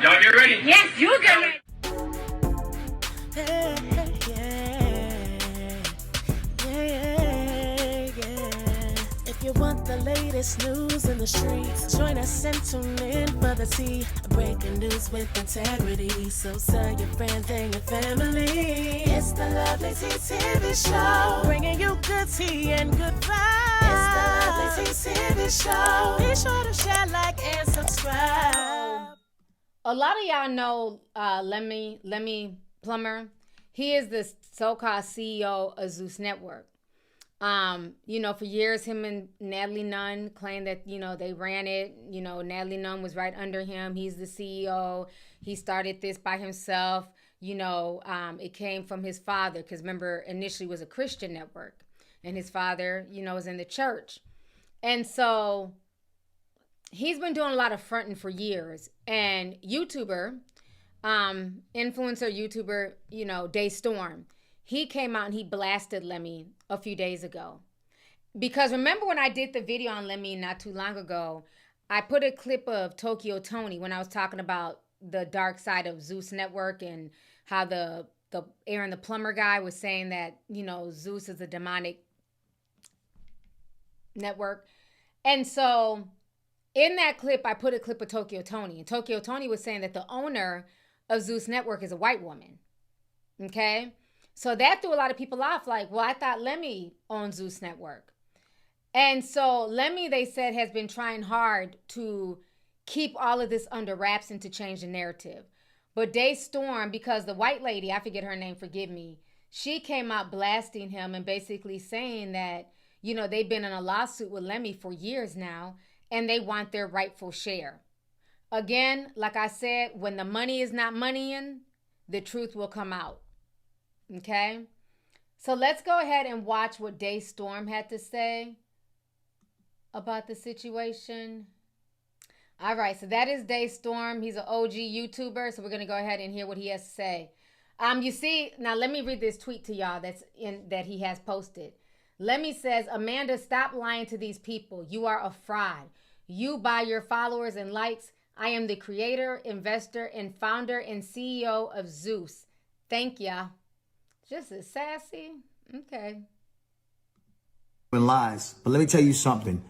Y'all get ready? Yes, you get ready. If you want the latest news in the streets, join us and tune in for the tea. Breaking news with integrity. So tell your friends and your family. It's the Lovelyti TV show, bringing you good tea and good vibes. It's the Lovelyti TV show. Be sure to share, like, and subscribe. A lot of y'all know Lemmy Plummer. He is the so-called CEO of Zeus Network. For years, him and Natalie Nunn claimed that, they ran it. Natalie Nunn was right under him. He's the CEO. He started this by himself. It came from his father, because remember, initially it was a Christian network, and his father, was in the church. And so he's been doing a lot of fronting for years. And influencer YouTuber, Destorm, he came out and he blasted Lemmy a few days ago. Because remember when I did the video on Lemmy not too long ago, I put a clip of Tokyo Tony when I was talking about the dark side of Zeus Network and how the Aaron the plumber guy was saying that, Zeus is a demonic network. And so in that clip, I put a clip of Tokyo Tony. And Tokyo Tony was saying that the owner of Zeus Network is a white woman. Okay? So that threw a lot of people off. Like, well, I thought Lemmy owned Zeus Network. And so Lemmy, they said, has been trying hard to keep all of this under wraps and to change the narrative. But Destorm, because the white lady, I forget her name, forgive me, she came out blasting him and basically saying that, they've been in a lawsuit with Lemmy for years now, and they want their rightful share. Again, like I said, when the money is not moneying, the truth will come out. Okay? So let's go ahead and watch what Destorm had to say about the situation. All right, so that is Destorm. He's an OG YouTuber, so we're going to go ahead and hear what he has to say. You see, now let me read this tweet to y'all that he has posted. Lemmy says, Amanda, stop lying to these people. You are a fraud. You buy your followers and likes. I am the creator, investor, and founder and CEO of Zeus. Thank ya. Just as sassy. Okay. And lies. But let me tell you something.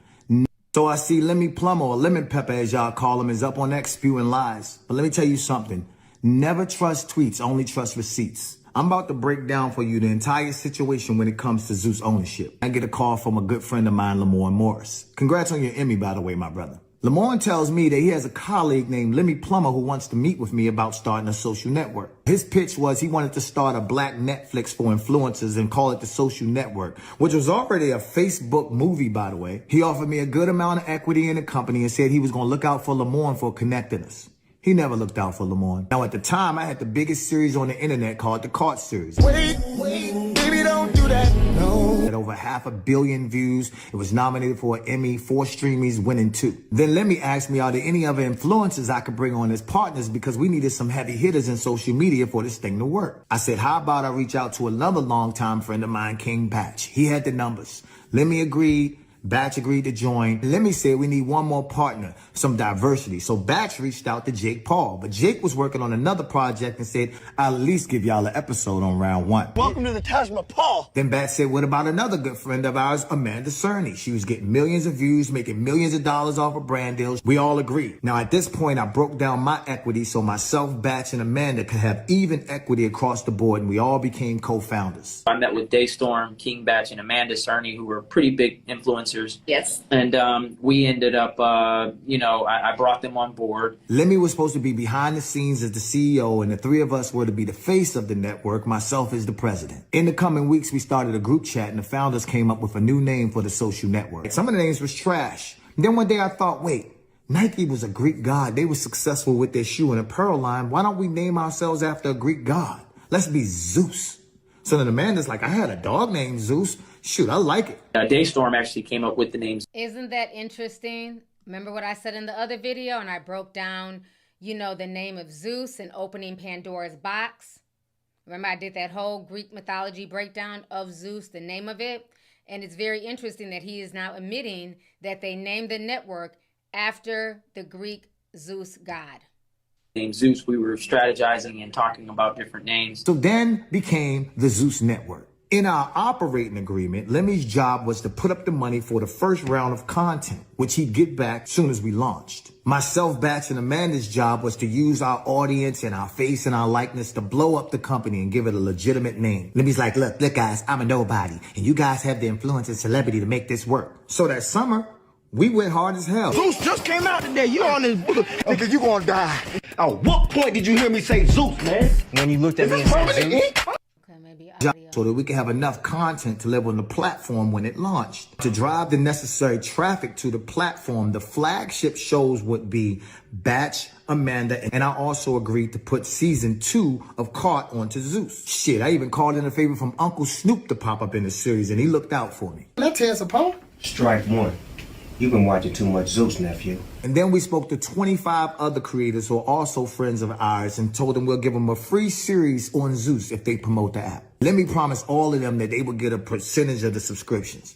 So I see Lemmy Plummer, or Lemon Pepper as y'all call him, is up on X spewing lies. But let me tell you something. Never trust tweets, only trust receipts. I'm about to break down for you the entire situation when it comes to Zeus ownership. I get a call from a good friend of mine, Lamorne Morris. Congrats on your Emmy, by the way, my brother. Lamorne tells me that he has a colleague named Lemmy Plummer who wants to meet with me about starting a social network. His pitch was he wanted to start a black Netflix for influencers and call it the Social Network, which was already a Facebook movie, by the way. He offered me a good amount of equity in the company and said he was going to look out for Lamorne for connecting us. He never looked out for Lamorne. Now, at the time, I had the biggest series on the internet called The Cart Series. Wait, baby, don't do that. No. At over 500 million views. It was nominated for an Emmy, 4 streamies, winning 2. Then Lemmy asked me, are there any other influencers I could bring on as partners because we needed some heavy hitters in social media for this thing to work. I said, how about I reach out to another longtime friend of mine, King Batch. He had the numbers. Lemmy agreed. Batch agreed to join. Lemmy said we need one more partner, some diversity. So Batch reached out to Jake Paul, but Jake was working on another project and said, I'll at least give y'all an episode on round 1. Welcome to the Taj Mahal. Then Batch said, what about another good friend of ours, Amanda Cerny? She was getting millions of views, making millions of dollars off of brand deals. We all agreed. Now at this point, I broke down my equity so myself, Batch, and Amanda could have even equity across the board, and we all became co-founders. I met with Destorm, King Batch, and Amanda Cerny, who were pretty big influencers. Yes. And we ended up, I brought them on board. Lemmy was supposed to be behind the scenes as the CEO, and the 3 of us were to be the face of the network, myself as the president. In the coming weeks, we started a group chat, and the founders came up with a new name for the social network. Some of the names was trash. Then one day I thought, wait, Nike was a Greek god. They were successful with their shoe and apparel line. Why don't we name ourselves after a Greek god? Let's be Zeus. So then Amanda's like, I had a dog named Zeus. Shoot, I like it. Destorm actually came up with the names. Isn't that interesting? Remember what I said in the other video, and I broke down, the name of Zeus and opening Pandora's box. Remember I did that whole Greek mythology breakdown of Zeus, the name of it. And it's very interesting that he is now admitting that they named the network after the Greek Zeus god. named Zeus. We were strategizing and talking about different names. So then became the Zeus Network. In our operating agreement, Lemmy's job was to put up the money for the first round of content, which he'd get back soon as we launched. Myself, Batch, and Amanda's job was to use our audience and our face and our likeness to blow up the company and give it a legitimate name. Lemmy's like, look guys, I'm a nobody, and you guys have the influence and celebrity to make this work. So that summer, we went hard as hell. Zeus just came out today. You on this nigga, you gonna die. At what point did you hear me say Zeus, man? When you looked at me and said Zeus? Okay, maybe audio. So that we can have enough content to live on the platform when it launched. To drive the necessary traffic to the platform, the flagship shows would be Batch, Amanda, and I also agreed to put season 2 of Caught onto Zeus. Shit, I even called in a favor from Uncle Snoop to pop up in the series, and he looked out for me. Let's tear us apart. Strike one. You've been watching too much Zeus, nephew. And then we spoke to 25 other creators who are also friends of ours and told them we'll give them a free series on Zeus if they promote the app. Let me promise all of them that they would get a percentage of the subscriptions.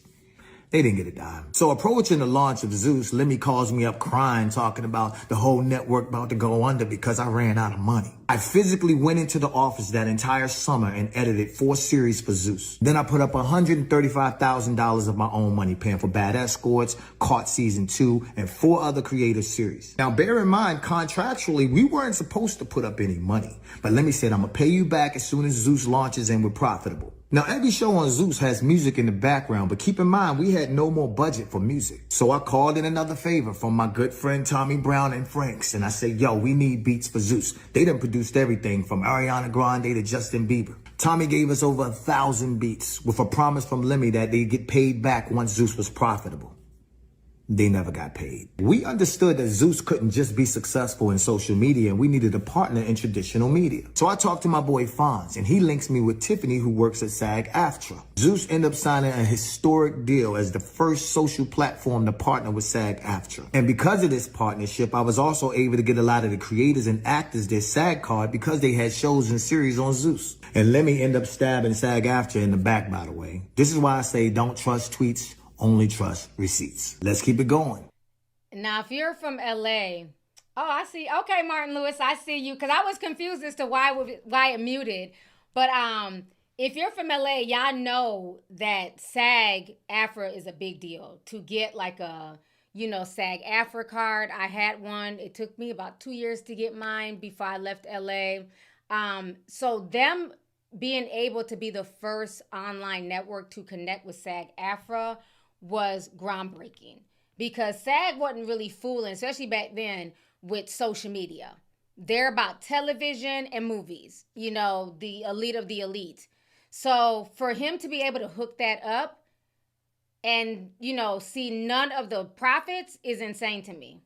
They didn't get a dime. So approaching the launch of Zeus, Lemmy calls me up crying, talking about the whole network about to go under because I ran out of money. I physically went into the office that entire summer and edited 4 series for Zeus. Then I put up $135,000 of my own money, paying for Bad Escorts, Caught Season 2, and 4 other creative series. Now, bear in mind, contractually, we weren't supposed to put up any money. But Lemmy said, I'm gonna pay you back as soon as Zeus launches and we're profitable. Now, every show on Zeus has music in the background, but keep in mind, we had no more budget for music. So I called in another favor from my good friend Tommy Brown and Franks, and I said, yo, we need beats for Zeus. They done produced everything from Ariana Grande to Justin Bieber. Tommy gave us over 1,000 beats with a promise from Lemmy that they'd get paid back once Zeus was profitable. They never got paid. We understood that Zeus couldn't just be successful in social media, and we needed a partner in traditional media. So I talked to my boy Fonz, and he links me with Tiffany, who works at SAG-AFTRA. Zeus ended up signing a historic deal as the first social platform to partner with SAG-AFTRA. And because of this partnership, I was also able to get a lot of the creators and actors their SAG card because they had shows and series on Zeus. And let me end up stabbing SAG-AFTRA in the back, by the way. This is why I say don't trust tweets. Only trust receipts. Let's keep it going. Now, if you're from LA, oh, I see. Okay, Martin Lewis, I see you. Because I was confused as to why it muted. But if you're from LA, y'all know that SAG-AFTRA is a big deal. To get like a, SAG-AFTRA card. I had one. It took me about 2 years to get mine before I left LA. So them being able to be the first online network to connect with SAG-AFTRA was groundbreaking because SAG wasn't really fooling, especially back then, with social media. They're about television and movies, the elite of the elite. So for him to be able to hook that up and, see none of the profits is insane to me.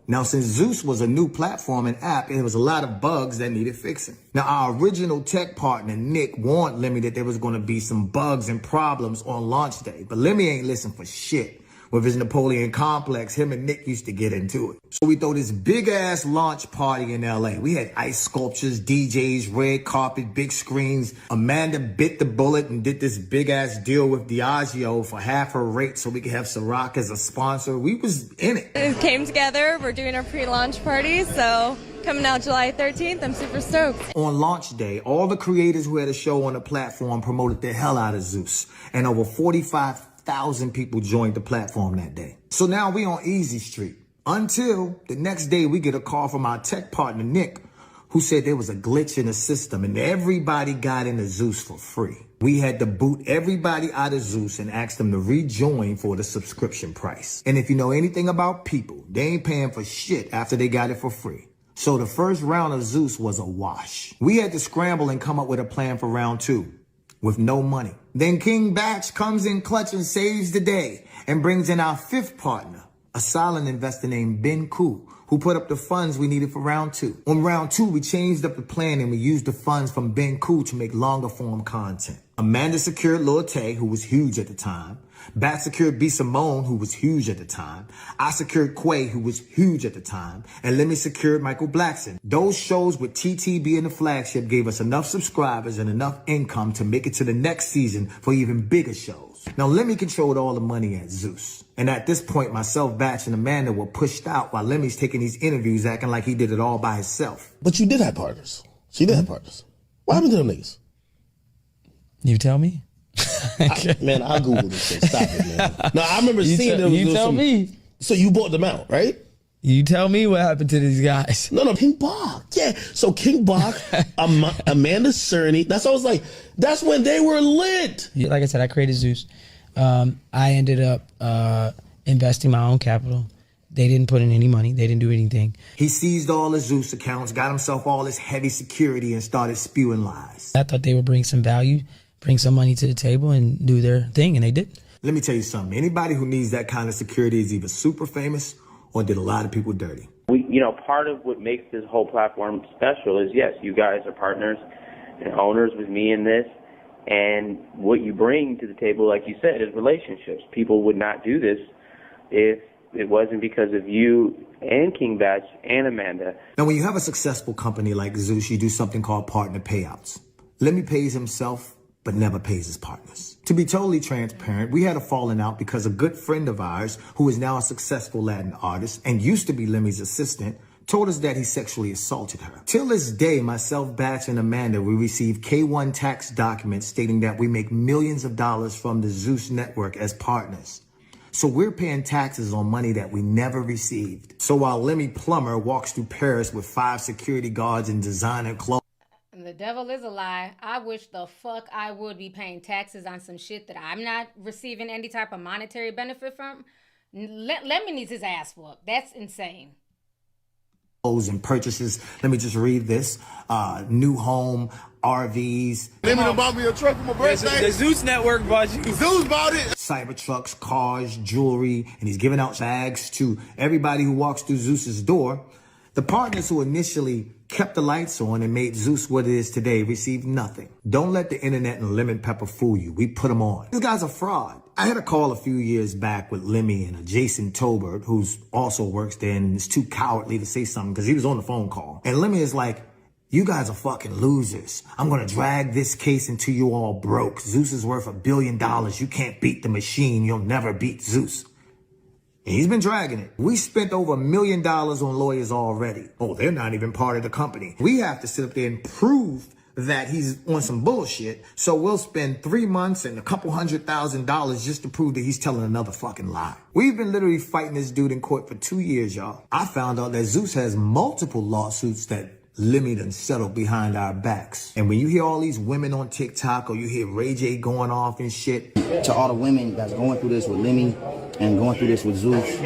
Now, since Zeus was a new platform and app, there was a lot of bugs that needed fixing. Now, our original tech partner, Nick, warned Lemmy that there was going to be some bugs and problems on launch day. But Lemmy ain't listen for shit. With his Napoleon complex, him and Nick used to get into it. So we throw this big-ass launch party in LA. We had ice sculptures, DJs, red carpet, big screens. Amanda bit the bullet and did this big-ass deal with Diageo for half her rate so we could have Ciroc as a sponsor. We was in it. It came together. We're doing our pre-launch party, so coming out July 13th. I'm super stoked. On launch day, all the creators who had a show on the platform promoted the hell out of Zeus. And over 45,000 people joined the platform that day. So now we on Easy Street. Until the next day we get a call from our tech partner, Nick, who said there was a glitch in the system and everybody got into Zeus for free. We had to boot everybody out of Zeus and ask them to rejoin for the subscription price. And if you know anything about people, they ain't paying for shit after they got it for free. So the first round of Zeus was a wash. We had to scramble and come up with a plan for round 2. With no money. Then King Batch comes in clutch and saves the day and brings in our 5th partner, a silent investor named Ben Koo, who put up the funds we needed for round 2. On round 2, we changed up the plan and we used the funds from Ben Koo to make longer form content. Amanda secured Lil Tay, who was huge at the time. Bat secured B. Simone, who was huge at the time. I secured Quay, who was huge at the time. And Lemmy secured Michael Blackson. Those shows with TT being the flagship gave us enough subscribers and enough income to make it to the next season for even bigger shows. Now, Lemmy controlled all the money at Zeus. And at this point, myself, Batch, and Amanda were pushed out while Lemmy's taking these interviews acting like he did it all by himself. But you did have partners. She did have partners. What happened to them niggas? You tell me. Man, I'll Google this shit. Stop it, man. No, I remember seeing them. You tell me. So you bought them out, right? You tell me what happened to these guys. No, King Bach. Yeah. So King Bach, Amanda Cerny. That's what I was like. That's when they were lit. Like I said, I created Zeus. I ended up investing my own capital. They didn't put in any money. They didn't do anything. He seized all the Zeus accounts, got himself all this heavy security, and started spewing lies. I thought they would bring some value, bring some money to the table, and do their thing, and they did. Let me tell you something. Anybody who needs that kind of security is either super famous or did a lot of people dirty. Part of what makes this whole platform special is, yes, you guys are partners and owners with me in this. And what you bring to the table, like you said, is relationships. People would not do this if it wasn't because of you and King Batch and Amanda. Now, when you have a successful company like Zeus, you do something called partner payouts. Lemmy pays himself, but never pays his partners. To be totally transparent, we had a falling out because a good friend of ours, who is now a successful Latin artist and used to be Lemmy's assistant, told us that he sexually assaulted her. Till this day, myself, Batch, and Amanda, we receive K-1 tax documents stating that we make millions of dollars from the Zeus network as partners. So we're paying taxes on money that we never received. So while Lemmy Plumber walks through Paris with 5 security guards and designer clothes, the devil is a lie. I wish the fuck I would be paying taxes on some shit that I'm not receiving any type of monetary benefit from. Lemmy needs his ass whooped. That's insane. And purchases. Let me just read this. New home, RVs. Lemmy done bought me a truck for my birthday. The Zeus network bought you. Zeus bought it. Cybertrucks, cars, jewelry, and he's giving out bags to everybody who walks through Zeus's door. The partners who initially kept the lights on and made Zeus what it is today received nothing. Don't let the internet and lemon pepper fool you. We put them on. This guy's a fraud. I had a call a few years back with Lemmy and a Jason Tolbert, who's also works there and is too cowardly to say something because he was on the phone call. And Lemmy is like, you guys are fucking losers. I'm going to drag this case until you all broke. Zeus is worth $1 billion. You can't beat the machine. You'll never beat Zeus. And he's been dragging it. We spent over $1 million on lawyers already. Oh, they're not even part of the company. We have to sit up there and prove that he's on some bullshit. So we'll spend 3 months and a couple $100,000 just to prove that he's telling another fucking lie. We've been literally fighting this dude in court for 2 years, y'all. I found out that Zeus has multiple lawsuits that Lemmy done settled behind our backs. And when you hear all these women on TikTok or you hear Ray J going off and shit. To all the women that's going through this with Lemmy and going through this with Zeus,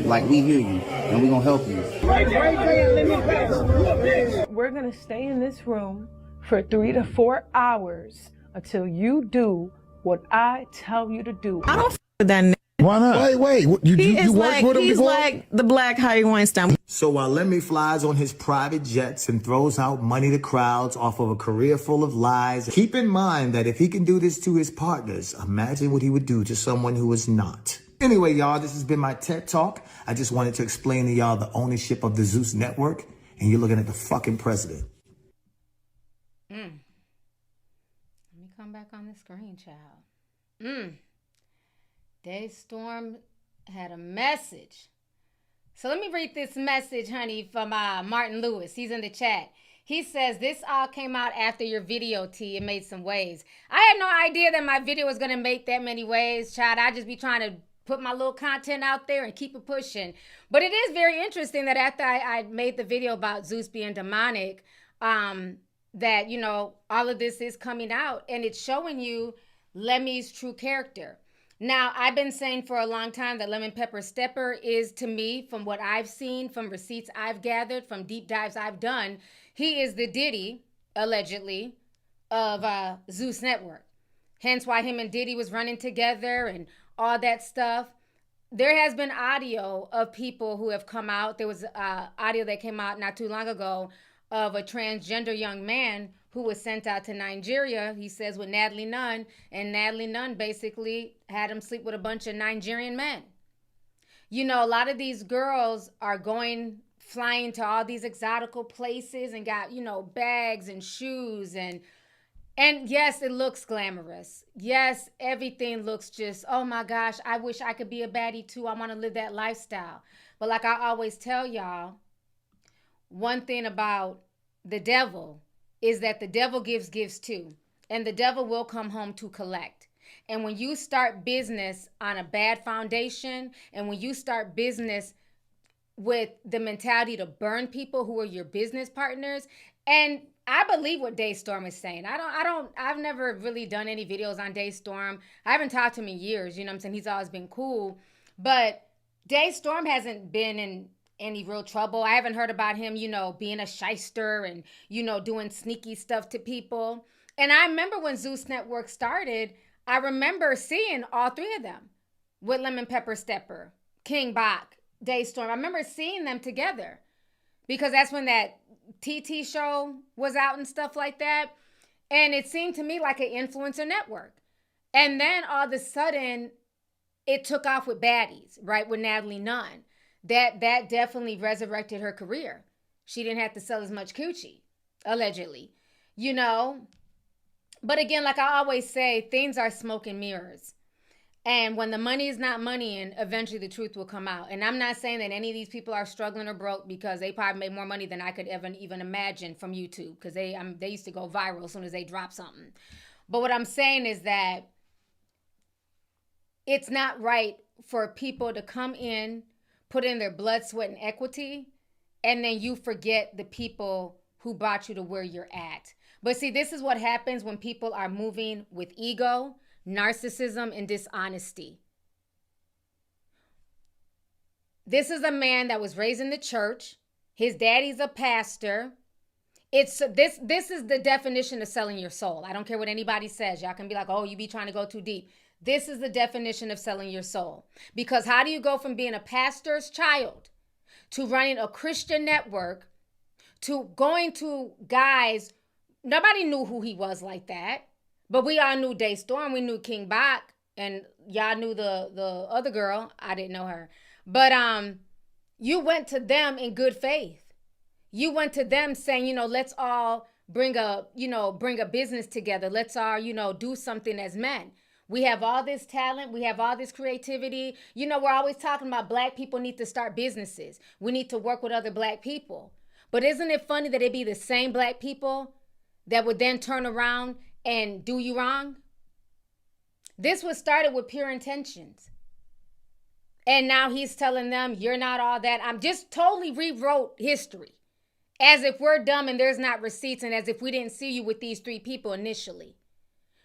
like, we hear you and we gonna help you. We're gonna stay in this room for 3 to 4 hours until you do what I tell you to do. I don't f with that nigga. Why not? Wait. You work with him he's before? like the Black Harvey Weinstein. So while Lemmy flies on his private jets and throws out money to crowds off of a career full of lies, keep in mind that if he can do this to his partners, imagine what he would do to someone who is not. Anyway, y'all, this has been my TED Talk. I just wanted to explain to y'all the ownership of the Zeus network, and you're looking at the fucking president. Let me come back on the screen, child. Destorm had a message. So let me read this message, honey, from Martin Lewis. He's in the chat. He says, this all came out after your video, T. It made some waves. I had no idea that my video was going to make that many waves, child. I just be trying to put my little content out there and keep it pushing. But it is very interesting that after I made the video about Zeus being demonic, that, you know, all of this is coming out. And it's showing you Lemmy's true character. Now, I've been saying for a long time that Lemon Pepper Stepper is, to me, from what I've seen, from receipts I've gathered, from deep dives I've done, he is the Diddy, allegedly, of Zeus Network. Hence why him and Diddy was running together and all that stuff. There has been audio of people who have come out. There was audio that came out not too long ago of a transgender young man who was sent out to Nigeria, he says, with Natalie Nunn, and Natalie Nunn basically had him sleep with a bunch of Nigerian men. You know, a lot of these girls are flying to all these exotical places and got, you know, bags and shoes, and And yes, it looks glamorous. Yes, everything looks just, oh my gosh, I wish I could be a baddie too. I want to live that lifestyle. But like I always tell y'all, one thing about the devil is that the devil gives gifts too. And the devil will come home to collect. And when you start business on a bad foundation, and when you start business with the mentality to burn people who are your business partners, and I believe what Destorm is saying. I've never really done any videos on Destorm. I haven't talked to him in years, you know what I'm saying? He's always been cool. But Destorm hasn't been in any real trouble. I haven't heard about him, you know, being a shyster and, you know, doing sneaky stuff to people. And I remember when Zeus Network started, I remember seeing all three of them with Lemon Pepper Stepper, King Bach, Destorm. I remember seeing them together because that's when that TT show was out and stuff like that. And it seemed to me like an influencer network. And then all of a sudden, it took off with baddies, right? With Natalie Nunn. That definitely resurrected her career. She didn't have to sell as much coochie, allegedly, you know. But again, like I always say, things are smoke and mirrors. And when the money is not moneying, eventually the truth will come out. And I'm not saying that any of these people are struggling or broke, because they probably made more money than I could ever even imagine from YouTube, because they used to go viral as soon as they drop something. But what I'm saying is that it's not right for people to come in, put in their blood, sweat, and equity, and then you forget the people who brought you to where you're at. But see, this is what happens when people are moving with ego, narcissism, and dishonesty. This is a man that was raised in the church. His daddy's a pastor. This is the definition of selling your soul. I don't care what anybody says. Y'all can be like, oh, you be trying to go too deep. This is the definition of selling your soul. Because how do you go from being a pastor's child to running a Christian network to going to guys? Nobody knew who he was like that. But we all knew Destorm. We knew King Bach. And y'all knew the other girl. I didn't know her. But you went to them in good faith. You went to them saying, you know, let's all bring a business together. Let's all, you know, do something as men. We have all this talent. We have all this creativity. You know, we're always talking about black people need to start businesses. We need to work with other black people. But isn't it funny that it be the same black people that would then turn around and do you wrong? This was started with pure intentions. And now he's telling them, you're not all that. I'm just totally rewrote history. As if we're dumb and there's not receipts, and as if we didn't see you with these three people initially.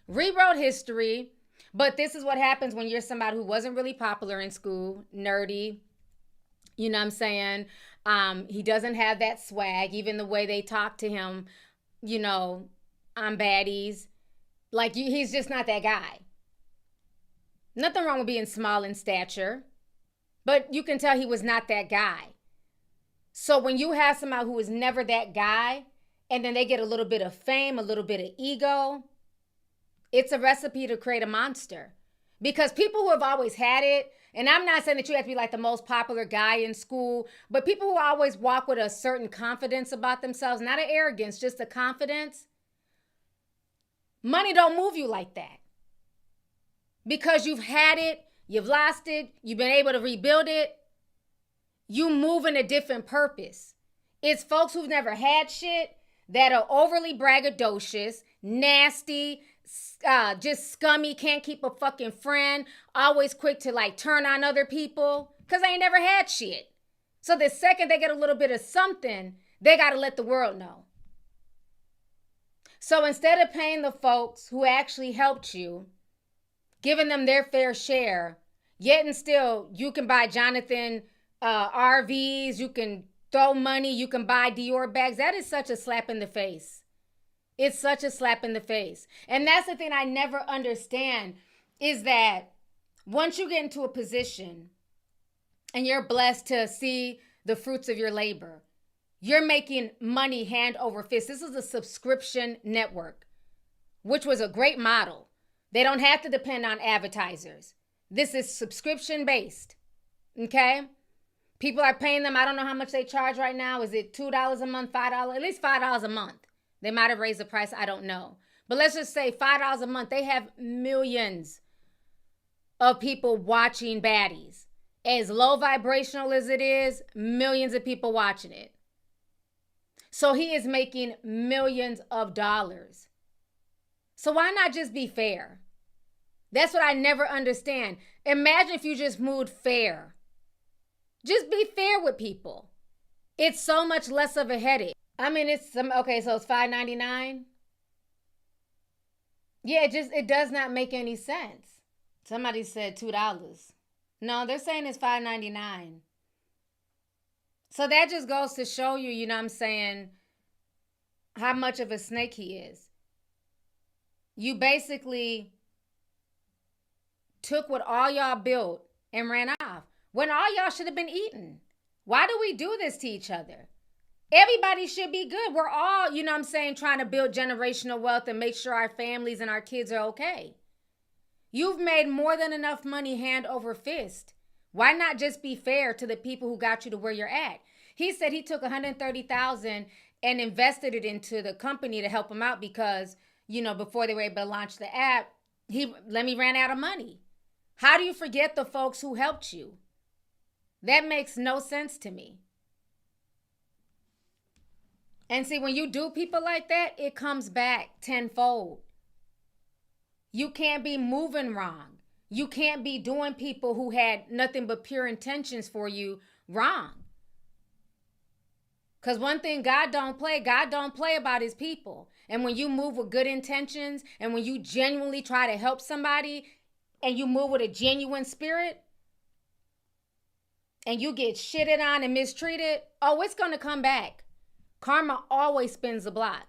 Rewrote history. But this is what happens when you're somebody who wasn't really popular in school, nerdy. You know what I'm saying? He doesn't have that swag, even the way they talk to him, you know, on baddies. Like, he's just not that guy. Nothing wrong with being small in stature, but you can tell he was not that guy. So when you have somebody who was never that guy, and then they get a little bit of fame, a little bit of ego, it's a recipe to create a monster. Because people who have always had it, and I'm not saying that you have to be like the most popular guy in school, but people who always walk with a certain confidence about themselves, not an arrogance, just a confidence, money don't move you like that. Because you've had it, you've lost it, you've been able to rebuild it, you move in a different purpose. It's folks who've never had shit that are overly braggadocious, nasty, just scummy, can't keep a fucking friend, always quick to like turn on other people because they ain't never had shit. So the second they get a little bit of something, they got to let the world know. So instead of paying the folks who actually helped you, giving them their fair share, yet and still you can buy Jonathan RVs, you can throw money, you can buy Dior bags. That is such a slap in the face. It's such a slap in the face. And that's the thing I never understand is that once you get into a position and you're blessed to see the fruits of your labor, you're making money hand over fist. This is a subscription network, which was a great model. They don't have to depend on advertisers. This is subscription based, okay? People are paying them. I don't know how much they charge right now. Is it $2 a month, $5? At least $5 a month. They might have raised the price. I don't know. But let's just say $5 a month. They have millions of people watching baddies. As low vibrational as it is, millions of people watching it. So he is making millions of dollars. So why not just be fair? That's what I never understand. Imagine if you just moved fair. Just be fair with people. It's so much less of a headache. I mean, okay, so it's $5.99. Yeah, it does not make any sense. Somebody said $2. No, they're saying it's $5.99. So that just goes to show you, you know what I'm saying, how much of a snake he is. You basically took what all y'all built and ran off when all y'all should have been eating. Why do we do this to each other? Everybody should be good. We're all, you know what I'm saying, trying to build generational wealth and make sure our families and our kids are okay. You've made more than enough money hand over fist. Why not just be fair to the people who got you to where you're at? He said he took $130,000 and invested it into the company to help him out because, you know, before they were able to launch the app, Lemmy ran out of money. How do you forget the folks who helped you? That makes no sense to me. And see, when you do people like that, it comes back tenfold. You can't be moving wrong. You can't be doing people who had nothing but pure intentions for you wrong. Because one thing God don't play about his people. And when you move with good intentions and when you genuinely try to help somebody and you move with a genuine spirit and you get shitted on and mistreated, oh, it's going to come back. Karma always spins the block.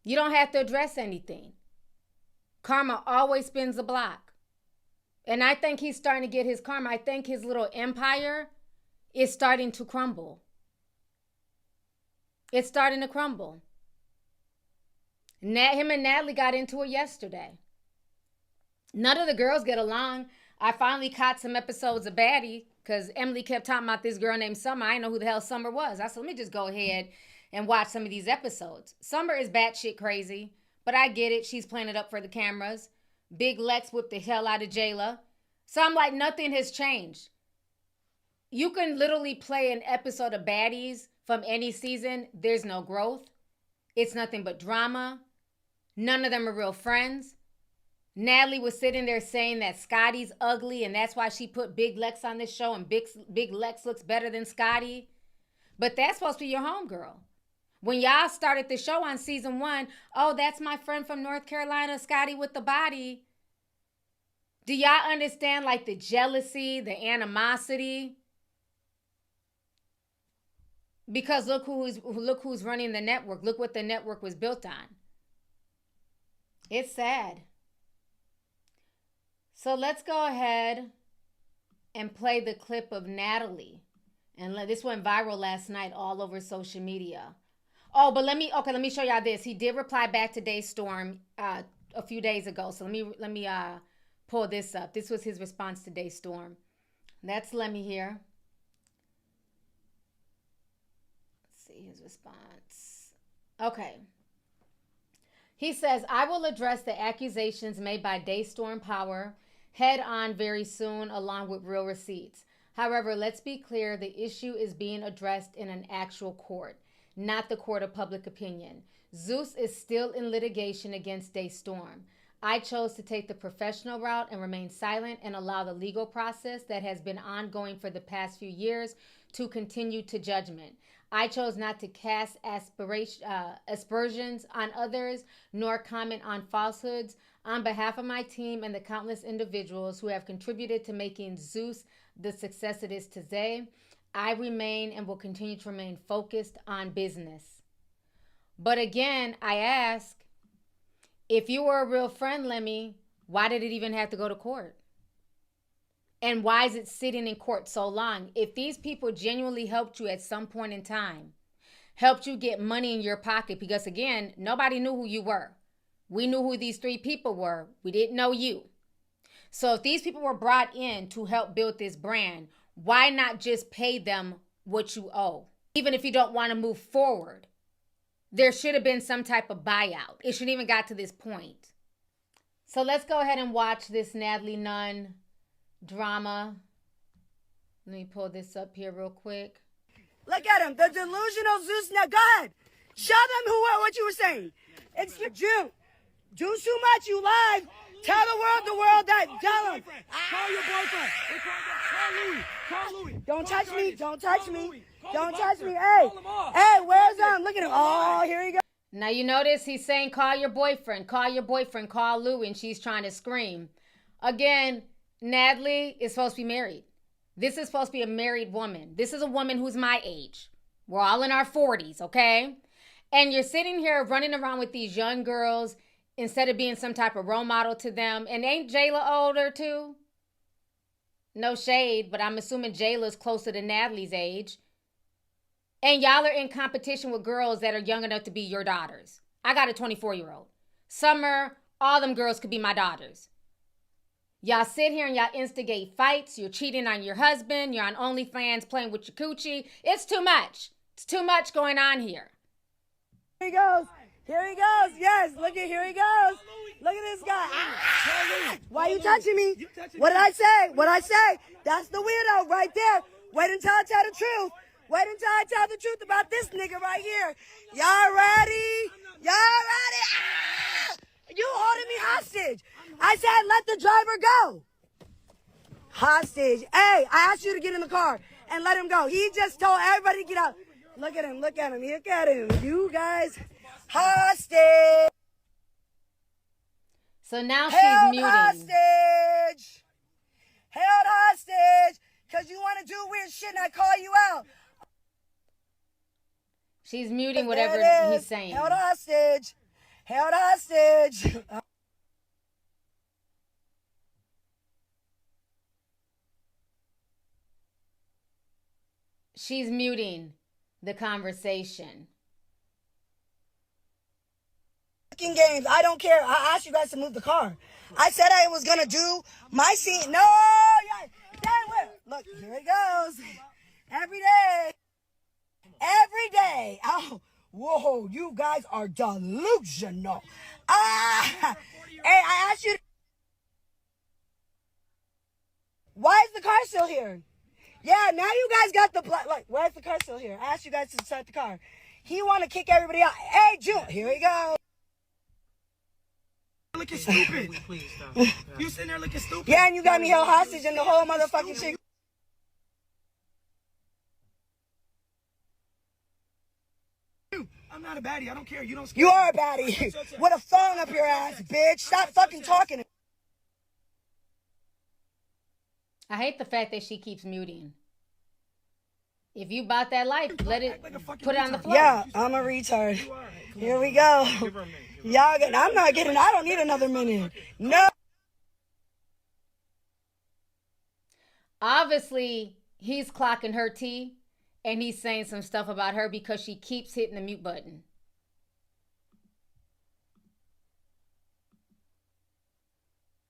You don't have to address anything. Karma always spins the block. And I think he's starting to get his karma. I think his little empire is starting to crumble. It's starting to crumble. Him and Natalie got into it yesterday. None of the girls get along. I finally caught some episodes of Baddie because Emily kept talking about this girl named Summer. I didn't know who the hell Summer was. I said, let me just go ahead and watch some of these episodes. Summer is batshit crazy, but I get it. She's playing it up for the cameras. Big Lex whipped the hell out of Jayla. So I'm like, nothing has changed. You can literally play an episode of Baddies from any season. There's no growth. It's nothing but drama. None of them are real friends. Natalie was sitting there saying that Scotty's ugly and that's why she put Big Lex on this show and Big Lex looks better than Scotty. But that's supposed to be your homegirl. When y'all started the show on season 1, oh, that's my friend from North Carolina, Scotty with the body. Do y'all understand like the jealousy, the animosity? Because look who's running the network. Look what the network was built on. It's sad. So let's go ahead and play the clip of Natalie. And this went viral last night all over social media. Oh, but let me show y'all this. He did reply back to Destorm a few days ago. So let me pull this up. This was his response to Destorm. That's Lemmy here. Let's see his response. Okay. He says, I will address the accusations made by Destorm Power head on very soon, along with real receipts. However, let's be clear, the issue is being addressed in an actual court, not the court of public opinion. Zeus is still in litigation against Destorm. I chose to take the professional route and remain silent and allow the legal process that has been ongoing for the past few years to continue to judgment. I chose not to cast aspersions on others, nor comment on falsehoods. On behalf of my team and the countless individuals who have contributed to making Zeus the success it is today, I remain and will continue to remain focused on business. But again, I ask, if you were a real friend, Lemmy, why did it even have to go to court? And why is it sitting in court so long? If these people genuinely helped you at some point in time, helped you get money in your pocket, because again, nobody knew who you were. We knew who these 3 people were. We didn't know you. So if these people were brought in to help build this brand, why not just pay them what you owe? Even if you don't want to move forward. there should have been some type of buyout. It shouldn't even got to this point. So let's go ahead and watch this Natalie Nunn drama. Let me pull this up here real quick. Look at him, the delusional Zeus. Now go ahead. Show them what you were saying. It's your June. Do too much, you live. Tell the world that. Tell them. Call your boyfriend. Call Louis. Call Louis. Don't touch me. Don't touch me. Don't touch me. Hey, where's Look at him. Oh, here he goes. Now you notice he's saying, call your boyfriend, call Louis, and she's trying to scream. Again, Natalie is supposed to be married. This is supposed to be a married woman. This is a woman who's my age. We're all in our 40s, okay? And you're sitting here running around with these young girls instead of being some type of role model to them. And ain't Jayla older too? No shade, but I'm assuming Jayla's closer to Natalie's age. And y'all are in competition with girls that are young enough to be your daughters. I got a 24-year-old. Summer, all them girls could be my daughters. Y'all sit here and y'all instigate fights. You're cheating on your husband. You're on OnlyFans playing with your coochie. It's too much. It's too much going on here. Here he goes. Here he goes. Yes, look at here he goes. Look at this guy. Ah. Why you touching me? What did I say? What I say? That's the weirdo right there. Wait until I tell the truth. Wait until I tell the truth about this nigga right here. Y'all ready? Y'all ready? Ah! You holding me hostage. I said let the driver go. Hostage. Hey, I asked you to get in the car and let him go. He just told everybody to get out. Look at him. Look at him. Look at him. You guys, hostage. So now Held she's muting. Hostage. Held hostage. Because you want to do weird shit and I call you out. She's muting whatever he's saying. Held hostage. Held hostage. She's muting the conversation. Games. I don't care. I asked you guys to move the car. I said I was gonna do my scene. No, yeah. Look, here it goes. Every day. Every day. Oh, whoa, you guys are delusional. Hey, I asked you. Why is the car still here? Yeah, now you guys got the black. Like, why is the car still here? I asked you guys to start the car. He want to kick everybody out. Hey, June, here we go. Looking stupid. You sitting there looking stupid. Yeah, and you got me held hostage and the whole motherfucking shit. I'm not a baddie. I don't care. You don't. You are a baddie. With a phone up your ass, bitch. Stop fucking talking. I hate the fact that she keeps muting. If you bought that life, let it put it on the floor. Yeah, I'm a retard. Here we go. Y'all get, I'm not getting, I don't need another minute. No. Obviously, he's clocking her tea and he's saying some stuff about her because she keeps hitting the mute button.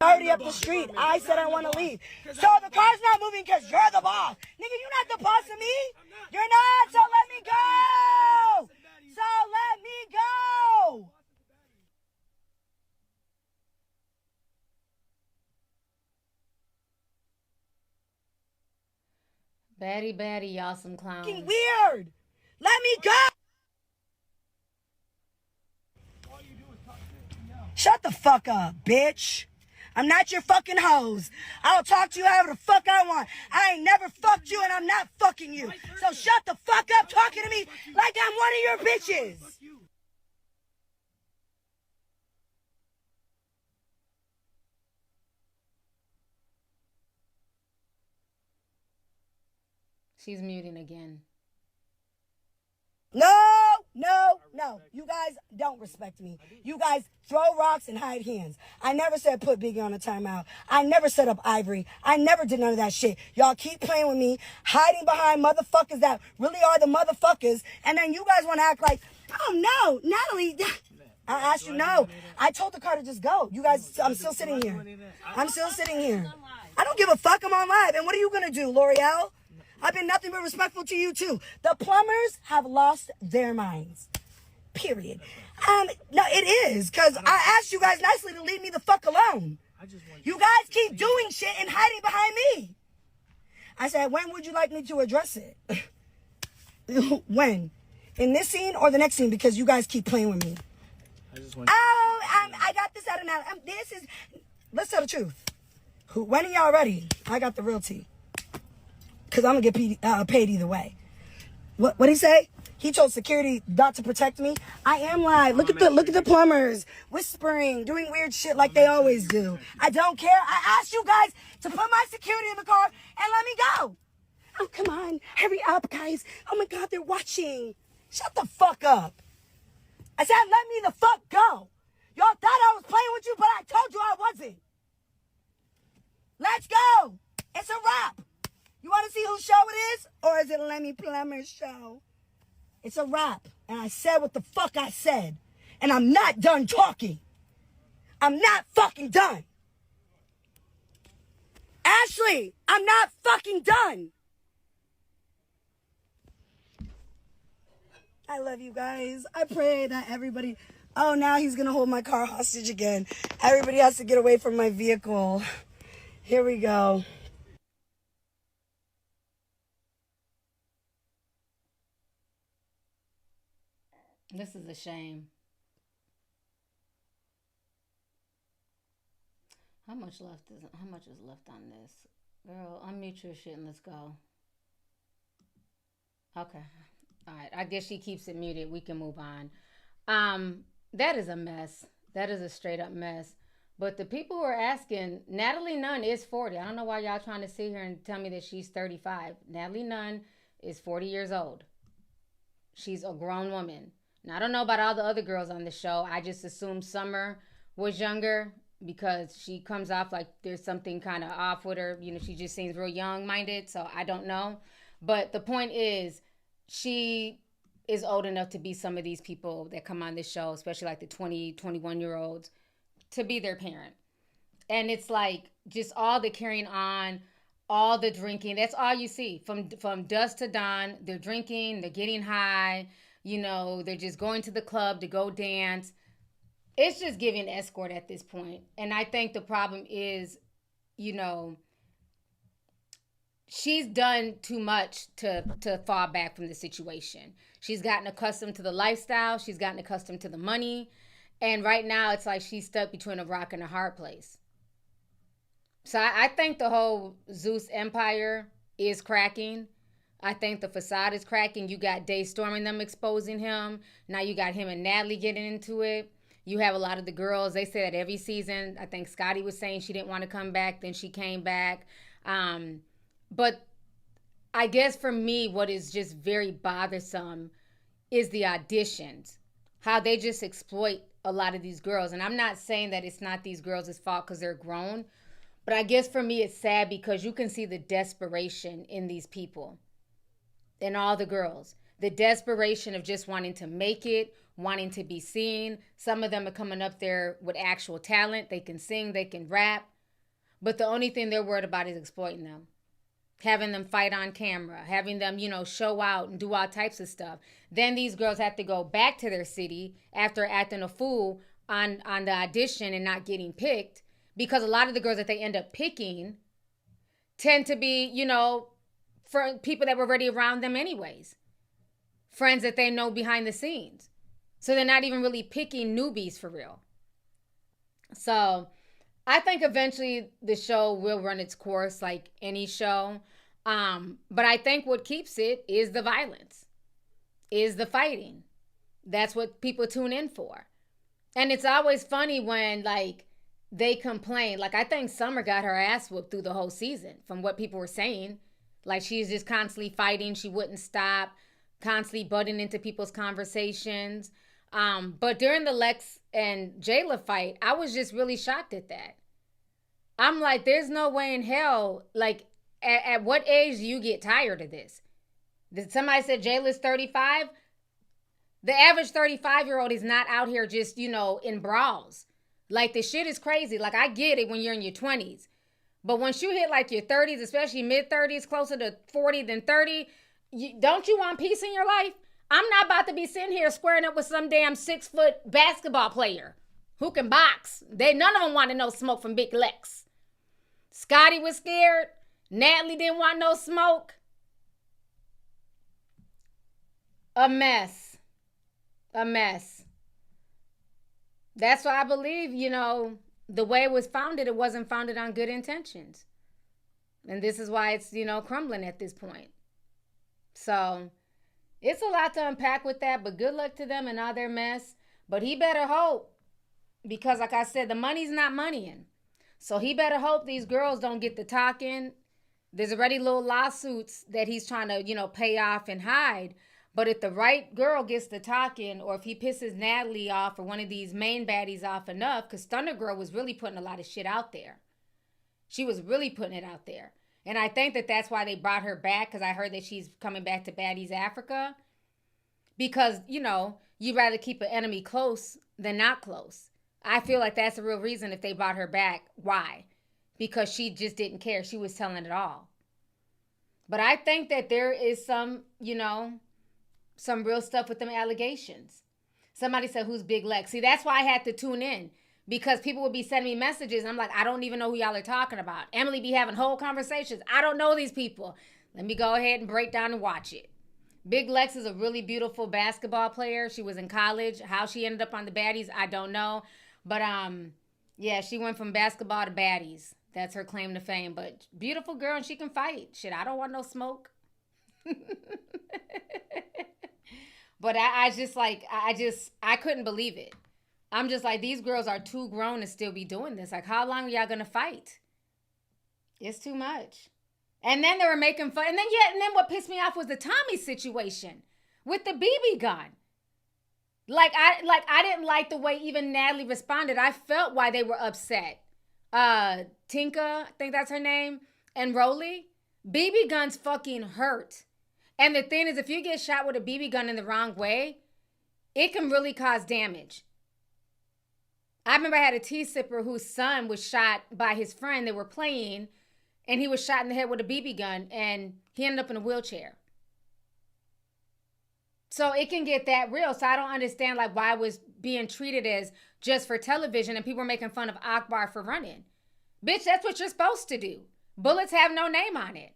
Already up the street. I said I want to leave. So the car's not moving because you're the boss. Nigga, you're not the boss of me. You're not. So let me go. So let me go. Baddie, y'all some clowns. Fucking weird. Let me go. Shut the fuck up, bitch. I'm not your fucking hoes. I'll talk to you however the fuck I want. I ain't never fucked you and I'm not fucking you. So shut the fuck up talking to me like I'm one of your bitches. She's muting again. No. You guys don't respect me. You guys throw rocks and hide hands. I never said put Biggie on a timeout. I never set up Ivory. I never did none of that shit. Y'all keep playing with me, hiding behind motherfuckers that really are the motherfuckers. And then you guys want to act like, oh no, Natalie. I asked you no. I told the car to just go. You guys, I'm still sitting here. I'm still sitting here. I don't give a fuck. I'm on live. And what are you going to do, L'Oreal? I've been nothing but respectful to you too. The plumbers have lost their minds. Period. No, it is, because I asked you guys nicely to leave me the fuck alone. You guys keep doing shit and hiding behind me. I said, when would you like me to address it? When? In this scene or the next scene? Because you guys keep playing with me. I got this out of now. Let's tell the truth. When are y'all ready? I got the real tea. Because I'm going to get paid either way. What'd he say? He told security not to protect me. I am live. Look at the plumbers whispering, doing weird shit like they always do. I don't care. I asked you guys to put my security in the car and let me go. Oh, come on. Hurry up, guys. Oh, my God, they're watching. Shut the fuck up. I said, let me the fuck go. Y'all thought I was playing with you, but I told you I wasn't. Let's go. It's a wrap. You want to see whose show it is? Or is it Lemmy Plummer's show? It's a wrap. And I said what the fuck I said. And I'm not done talking. I'm not fucking done. Ashley, I'm not fucking done. I love you guys. I pray that everybody... Oh, now he's going to hold my car hostage again. Everybody has to get away from my vehicle. Here we go. This is a shame. How much is left on this? Girl, unmute your shit and let's go. Okay. All right. I guess she keeps it muted. We can move on. That is a mess. That is a straight up mess. But the people who are asking, Natalie Nunn is 40. I don't know why y'all trying to sit here and tell me that she's 35. Natalie Nunn is 40 years old. She's a grown woman. Now, I don't know about all the other girls on the show. I just assumed Summer was younger because she comes off like there's something kind of off with her. You know, she just seems real young-minded, so I don't know. But the point is, she is old enough to be some of these people that come on this show, especially like the 20, 21-year-olds, to be their parent. And it's like just all the carrying on, all the drinking. That's all you see from dusk to dawn. They're drinking, they're getting high. You know, they're just going to the club to go dance. It's just giving escort at this point. And I think the problem is, you know, she's done too much to fall back from the situation. She's gotten accustomed to the lifestyle. She's gotten accustomed to the money. And right now, it's like she's stuck between a rock and a hard place. So I think the whole Zeus empire is cracking. I think the facade is cracking. You got Destorm and them exposing him. Now you got him and Natalie getting into it. You have a lot of the girls. They say that every season. I think Scotty was saying she didn't want to come back. Then she came back. But I guess for me, what is just very bothersome is the auditions. How they just exploit a lot of these girls. And I'm not saying that it's not these girls' fault because they're grown. But I guess for me, it's sad because you can see the desperation in these people. And all the girls, the desperation of just wanting to make it, wanting to be seen. Some of them are coming up there with actual talent. They can sing, they can rap. But the only thing they're worried about is exploiting them. Having them fight on camera, having them, you know, show out and do all types of stuff. Then these girls have to go back to their city after acting a fool on the audition and not getting picked. Because a lot of the girls that they end up picking tend to be, you know, for people that were already around them anyways. Friends that they know behind the scenes. So they're not even really picking newbies for real. So I think eventually the show will run its course like any show. But I think what keeps it is the violence, is the fighting. That's what people tune in for. And it's always funny when like they complain. Like I think Summer got her ass whooped through the whole season from what people were saying. Like she's just constantly fighting. She wouldn't stop, constantly butting into people's conversations. But during the Lex and Jayla fight, I was just really shocked at that. I'm like, there's no way in hell, like at what age do you get tired of this? Somebody said Jayla's 35. The average 35-year-old is not out here just, you know, in brawls. Like the shit is crazy. Like I get it when you're in your 20s. But once you hit like your 30s, especially mid-30s, closer to 40 than 30, don't you want peace in your life? I'm not about to be sitting here squaring up with some damn 6-foot basketball player who can box. None of them wanted no smoke from Big Lex. Scotty was scared. Natalie didn't want no smoke. A mess. A mess. That's why I believe, the way it was founded, it wasn't founded on good intentions. And this is why it's, crumbling at this point. So it's a lot to unpack with that, but good luck to them and all their mess. But he better hope, because like I said, the money's not moneying. So he better hope these girls don't get the talking. There's already little lawsuits that he's trying to, pay off and hide. But if the right girl gets the talking, or if he pisses Natalie off or one of these main baddies off enough, because Thunder Girl was really putting a lot of shit out there. She was really putting it out there. And I think that that's why they brought her back, because I heard that she's coming back to Baddies Africa. Because, you'd rather keep an enemy close than not close. I feel like that's the real reason if they brought her back. Why? Because she just didn't care. She was telling it all. But I think that there is some real stuff with them allegations. Somebody said, who's Big Lex? See, that's why I had to tune in. Because people would be sending me messages. And I'm like, I don't even know who y'all are talking about. Emily be having whole conversations. I don't know these people. Let me go ahead and break down and watch it. Big Lex is a really beautiful basketball player. She was in college. How she ended up on the Baddies, I don't know. But, yeah, she went from basketball to Baddies. That's her claim to fame. But beautiful girl, and she can fight. Shit, I don't want no smoke. But I couldn't believe it. I'm just like, these girls are too grown to still be doing this. Like, how long are y'all going to fight? It's too much. And then they were making fun. And then what pissed me off was the Tommy situation with the BB gun. I didn't like the way even Natalie responded. I felt why they were upset. Tinka, I think that's her name, and Rolly. BB guns fucking hurt. And the thing is, if you get shot with a BB gun in the wrong way, it can really cause damage. I remember I had a tea sipper whose son was shot by his friend. They were playing, and he was shot in the head with a BB gun, and he ended up in a wheelchair. So it can get that real. So I don't understand why it was being treated as just for television, and people were making fun of Akbar for running. Bitch, that's what you're supposed to do. Bullets have no name on it.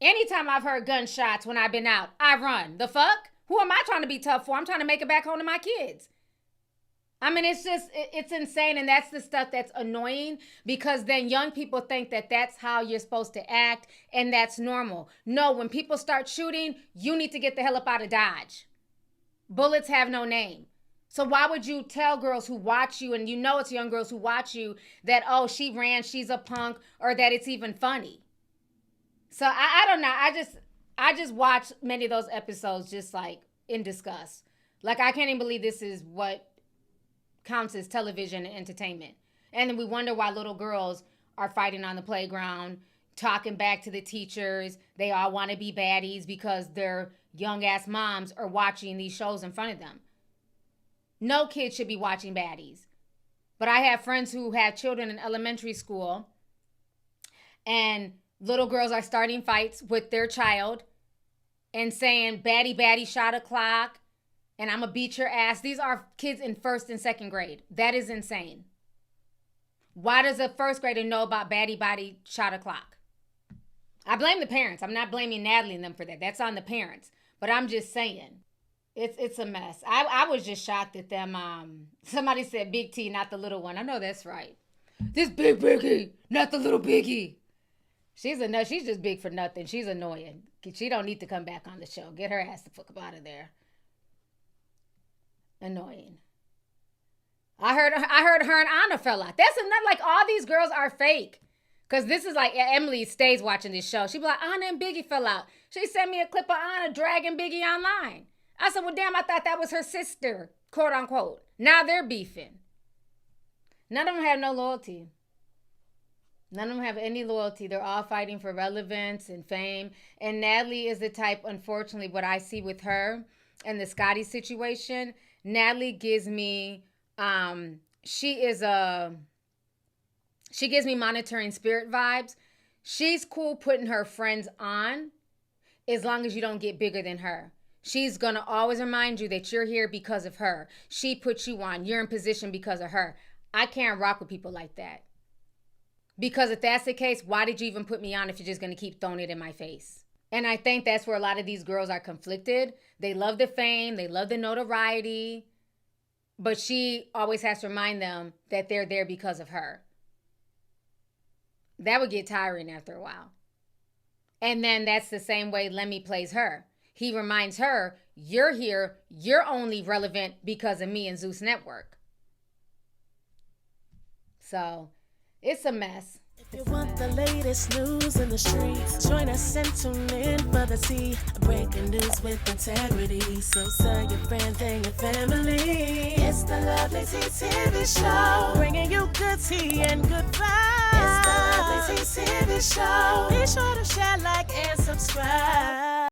Anytime I've heard gunshots when I've been out, I run. The fuck? Who am I trying to be tough for? I'm trying to make it back home to my kids. I mean, it's insane, and that's the stuff that's annoying, because then young people think that that's how you're supposed to act, and that's normal. No, when people start shooting, you need to get the hell up out of Dodge. Bullets have no name. So why would you tell girls who watch you, and it's young girls who watch you, that, oh, she ran, she's a punk, or that it's even funny? So I don't know. I just watched many of those episodes just in disgust. I can't even believe this is what counts as television and entertainment. And then we wonder why little girls are fighting on the playground, talking back to the teachers. They all want to be baddies because their young ass moms are watching these shows in front of them. No kid should be watching baddies. But I have friends who have children in elementary school, and little girls are starting fights with their child and saying, baddie, shot o'clock, and I'm going to beat your ass. These are kids in 1st and 2nd grade. That is insane. Why does a 1st grader know about baddie, shot o'clock? I blame the parents. I'm not blaming Natalie and them for that. That's on the parents. But I'm just saying, it's a mess. I was just shocked at them. Somebody said Big T, not the little one. I know that's right. This big Biggie, not the little Biggie. She's just big for nothing. She's annoying. She don't need to come back on the show. Get her ass the fuck up out of there. Annoying. I heard her and Anna fell out. That's enough. All these girls are fake. Because this is Emily stays watching this show. She be like, Anna and Biggie fell out. She sent me a clip of Anna dragging Biggie online. I said, well, damn, I thought that was her sister, quote unquote. Now they're beefing. None of them have no loyalty. None of them have any loyalty. They're all fighting for relevance and fame. And Natalie is the type, unfortunately, what I see with her and the Scotty situation. Natalie gives me, she gives me monitoring spirit vibes. She's cool putting her friends on as long as you don't get bigger than her. She's going to always remind you that you're here because of her. She put you on. You're in position because of her. I can't rock with people like that. Because if that's the case, why did you even put me on if you're just going to keep throwing it in my face? And I think that's where a lot of these girls are conflicted. They love the fame. They love the notoriety. But she always has to remind them that they're there because of her. That would get tiring after a while. And then that's the same way Lemmy plays her. He reminds her, you're here, you're only relevant because of me and Zeus Network. So, it's a mess. If you want the latest news in the streets, join us and tune in for the tea. Breaking news with integrity. So tell your friends and your family. It's the Lovelyti TV show, bringing you good tea and good vibes. It's the Lovelyti TV show. Be sure to share, like, and subscribe.